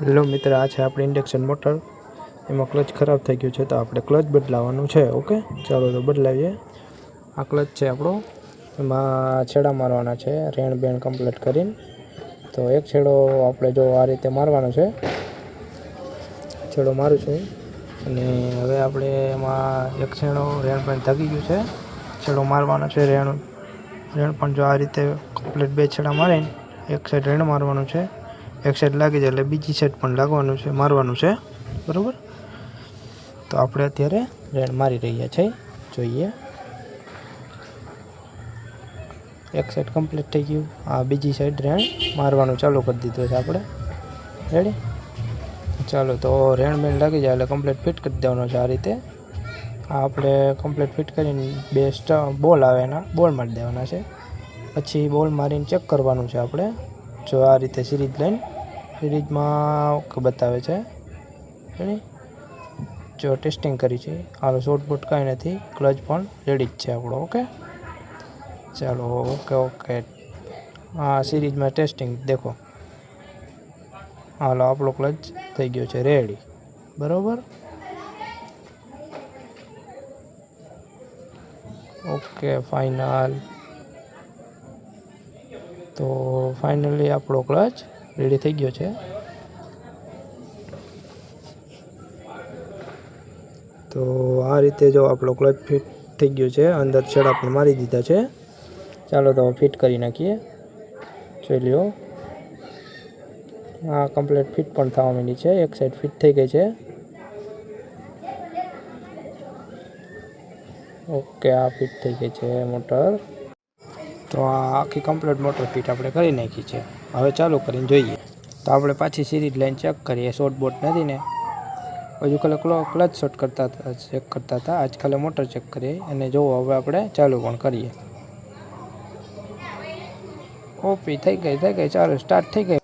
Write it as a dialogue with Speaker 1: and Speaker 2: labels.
Speaker 1: Hello મિત્ર, આ છે આપણી ઇન્ડક્શન મોટર. એમાં ક્લચ ખરાબ થઈ ગયું છે તો આપણે ક્લચ બદલાવવાનું છે. ઓકે, ચાલો તો બદલાવીએ. આ ક્લચ છે આપણો, એમાં છેડા મારવાના છે રેણ બેણ કમ્પ્લીટ કરીને. તો એક છેડો આપણે જો આ રીતે મારવાનો છે, છેડો મારું છું. અને હવે આપણે એમાં એક છેડો રેણ બેણ થાકી ગયું છે, છેડો મારવાનો છે. રેણ પણ જો આ રીતે કમ્પ્લીટ 2 છેડા મારીને એક સાઈડ રેણ મારવાનું છે. એક સાઈડ લાગી જાય એટલે બીજી સાઈડ પણ લાગવાનું છે, મારવાનું છે. બરાબર, તો આપણે અત્યારે રેણ મારી રહ્યા છીએ. જોઈએ, એક સાઈડ કમ્પ્લીટ થઈ ગયું. આ બીજી સાઈડ રેણ મારવાનું ચાલુ કરી દીધું છે આપણે. રેડી, ચાલો તો રેણ બેણ લાગી જાય એટલે કમ્પ્લીટ ફિટ કરી દેવાનો છે આ રીતે. આ આપણે કમ્પ્લીટ ફિટ કરીને 2 બોલ આવે એના બોલ મારી દેવાના છે. પછી બોલ મારીને ચેક કરવાનું છે આપણે. જો આ રીતે સિરીઝ લઈને, સિરીઝમાં ઓકે બતાવે છે. રેડી, જો ટેસ્ટિંગ કરી છે. હાલો, શોર્ટ બોટ કાંઈ નથી, ક્લચ પણ રેડી જ છે આપણો. ઓકે, ચાલો, ઓકે. હા, સિરીઝમાં ટેસ્ટિંગ દેખો. હાલો, આપણો ક્લચ થઈ ગયો છે રેડી. બરાબર, ઓકે, ફાઇનલ. તો ફાઇનલી આપણો ક્લચ રેડી થઈ ગયો છે. તો આ રીતે જો આપણો ક્લચ ફિટ થઈ ગયો છે. અંદર છેડા પણ મારી દીધા છે. ચાલો તો ફિટ કરી નાખીએ. જોઈ લ્યો, હા કમ્પ્લીટ ફિટ પણ થવા માંડી છે. એક સાઈડ ફિટ થઈ ગઈ છે. ઓકે, આ ફિટ થઈ ગઈ છે મોટર. તો આ આખી કમ્પ્લીટ મોટર ફિટ આપણે કરી નાખી છે. હવે ચાલુ કરીને જોઈએ. તો આપણે પાછી સિરીઝ લઈને ચેક કરીએ. શોર્ટ બોટ નથી ને. હજુ કાલે ક્લચ શોર્ટ ચેક કરતા હતા, આજકાલે મોટર ચેક કરીએ. અને જો હવે આપણે ચાલુ પણ કરીએ. ઓપી થઈ ગઈ. ચાલો, સ્ટાર્ટ થઈ ગઈ.